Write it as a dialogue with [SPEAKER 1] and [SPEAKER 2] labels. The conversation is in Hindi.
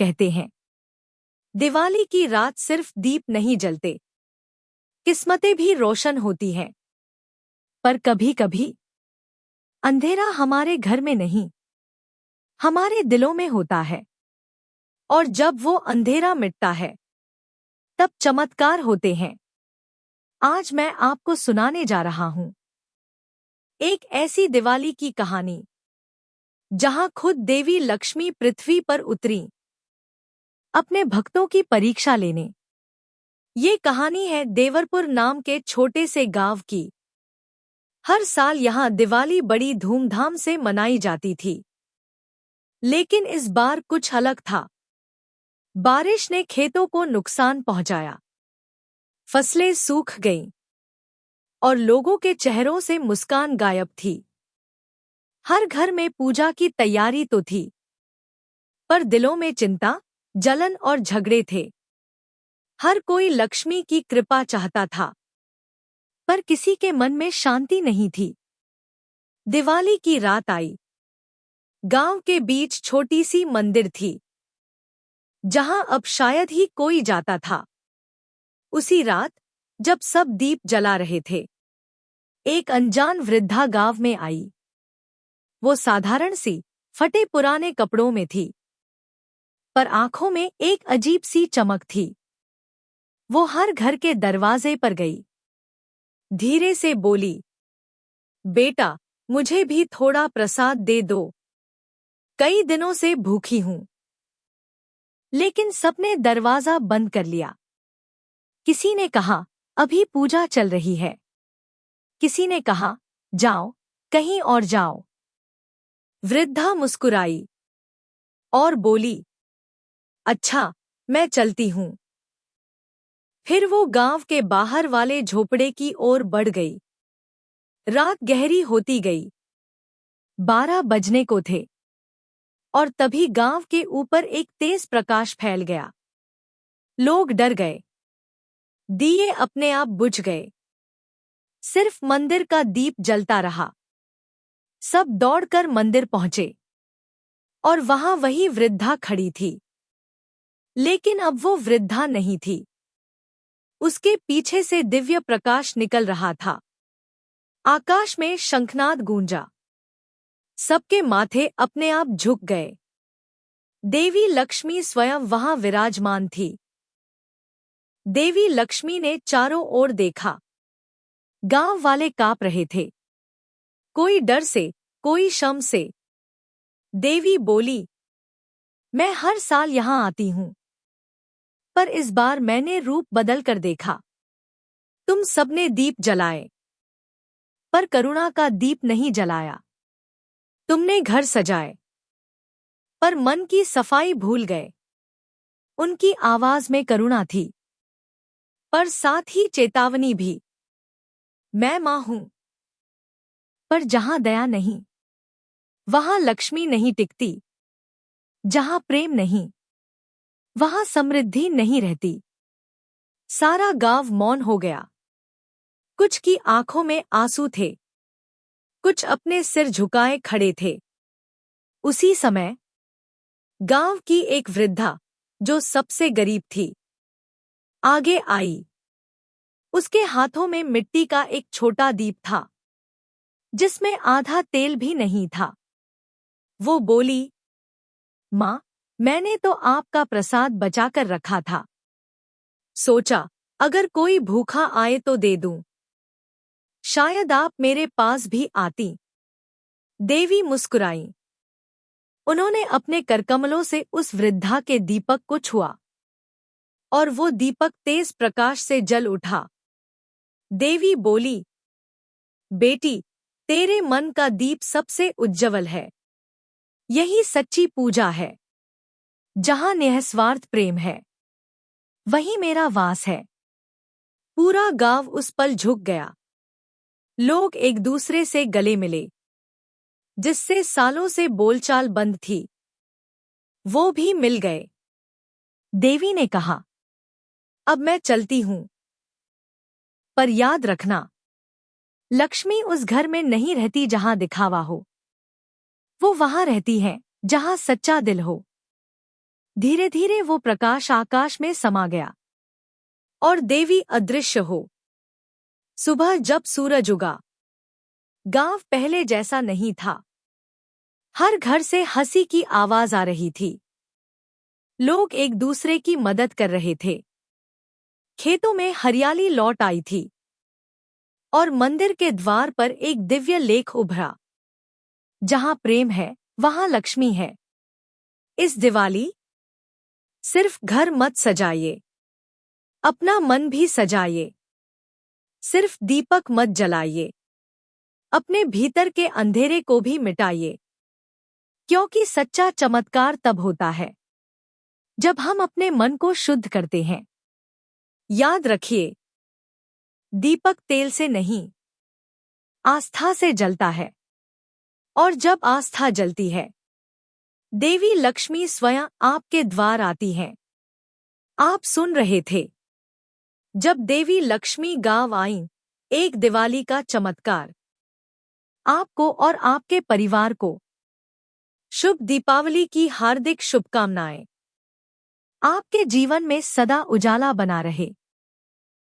[SPEAKER 1] कहते हैं, दिवाली की रात सिर्फ दीप नहीं जलते, किस्मतें भी रोशन होती हैं। पर कभी कभी अंधेरा हमारे घर में नहीं, हमारे दिलों में होता है। और जब वो अंधेरा मिटता है, तब चमत्कार होते हैं। आज मैं आपको सुनाने जा रहा हूं एक ऐसी दिवाली की कहानी जहां खुद देवी लक्ष्मी पृथ्वी पर उतरी अपने भक्तों की परीक्षा लेने। ये कहानी है देवरपुर नाम के छोटे से गांव की। हर साल यहां दिवाली बड़ी धूमधाम से मनाई जाती थी, लेकिन इस बार कुछ अलग था। बारिश ने खेतों को नुकसान पहुंचाया, फसलें सूख गईं और लोगों के चेहरों से मुस्कान गायब थी। हर घर में पूजा की तैयारी तो थी, पर दिलों में चिंता, जलन और झगड़े थे। हर कोई लक्ष्मी की कृपा चाहता था, पर किसी के मन में शांति नहीं थी। दिवाली की रात आई। गांव के बीच छोटी सी मंदिर थी, जहां अब शायद ही कोई जाता था। उसी रात, जब सब दीप जला रहे थे, एक अनजान वृद्धा गांव में आई। वो साधारण सी, फटे पुराने कपड़ों में थी, पर आंखों में एक अजीब सी चमक थी। वो हर घर के दरवाजे पर गई, धीरे से बोली, बेटा, मुझे भी थोड़ा प्रसाद दे दो, कई दिनों से भूखी हूं। लेकिन सबने दरवाजा बंद कर लिया। किसी ने कहा, अभी पूजा चल रही है। किसी ने कहा, जाओ, कहीं और जाओ। वृद्धा मुस्कुराई और बोली, अच्छा, मैं चलती हूं। फिर वो गांव के बाहर वाले झोपड़े की ओर बढ़ गई। रात गहरी होती गई। 12 बजने को थे और तभी गांव के ऊपर एक तेज प्रकाश फैल गया। लोग डर गए। दिए अपने आप बुझ गए। सिर्फ मंदिर का दीप जलता रहा। सब दौड़कर मंदिर पहुंचे और वहां वही वृद्धा खड़ी थी। लेकिन अब वो वृद्धा नहीं थी। उसके पीछे से दिव्य प्रकाश निकल रहा था। आकाश में शंखनाद गूंजा। सबके माथे अपने आप झुक गए। देवी लक्ष्मी स्वयं वहां विराजमान थी। देवी लक्ष्मी ने चारों ओर देखा। गांव वाले कांप रहे थे, कोई डर से, कोई शर्म से। देवी बोली, मैं हर साल यहां आती हूं, पर इस बार मैंने रूप बदल कर देखा। तुम सबने दीप जलाए, पर करुणा का दीप नहीं जलाया। तुमने घर सजाए, पर मन की सफाई भूल गए। उनकी आवाज में करुणा थी, पर साथ ही चेतावनी भी। मैं मां हूं, पर जहां दया नहीं, वहां लक्ष्मी नहीं टिकती। जहां प्रेम नहीं, वहां समृद्धि नहीं रहती। सारा गांव मौन हो गया। कुछ की आंखों में आंसू थे, कुछ अपने सिर झुकाए खड़े थे। उसी समय गांव की एक वृद्धा, जो सबसे गरीब थी, आगे आई। उसके हाथों में मिट्टी का एक छोटा दीप था, जिसमें आधा तेल भी नहीं था। वो बोली, मां, मैंने तो आपका प्रसाद बचाकर रखा था। सोचा, अगर कोई भूखा आए तो दे दूं। शायद आप मेरे पास भी आती। देवी मुस्कुराई। उन्होंने अपने करकमलों से उस वृद्धा के दीपक को छुआ, और वो दीपक तेज प्रकाश से जल उठा। देवी बोली, बेटी, तेरे मन का दीप सबसे उज्ज्वल है। यही सच्ची पूजा है। जहां निस्वार्थ प्रेम है, वहीं मेरा वास है। पूरा गांव उस पल झुक गया। लोग एक दूसरे से गले मिले, जिससे सालों से बोलचाल बंद थी। वो भी मिल गए। देवी ने कहा, अब मैं चलती हूं, पर याद रखना, लक्ष्मी उस घर में नहीं रहती जहां दिखावा हो। वो वहां रहती है, जहां सच्चा दिल हो। धीरे धीरे वो प्रकाश आकाश में समा गया और देवी अदृश्य हो। सुबह जब सूरज उगा, गांव पहले जैसा नहीं था। हर घर से हंसी की आवाज आ रही थी। लोग एक दूसरे की मदद कर रहे थे। खेतों में हरियाली लौट आई थी और मंदिर के द्वार पर एक दिव्य लेख उभरा, जहां प्रेम है वहां लक्ष्मी है। इस दिवाली सिर्फ घर मत सजाइए, अपना मन भी सजाइए। सिर्फ दीपक मत जलाइए, अपने भीतर के अंधेरे को भी मिटाइए। क्योंकि सच्चा चमत्कार तब होता है जब हम अपने मन को शुद्ध करते हैं। याद रखिए, दीपक तेल से नहीं, आस्था से जलता है। और जब आस्था जलती है, देवी लक्ष्मी स्वयं आपके द्वार आती हैं। आप सुन रहे थे, जब देवी लक्ष्मी गांव आईं, एक दिवाली का चमत्कार। आपको और आपके परिवार को शुभ दीपावली की हार्दिक शुभकामनाएं। आपके जीवन में सदा उजाला बना रहे।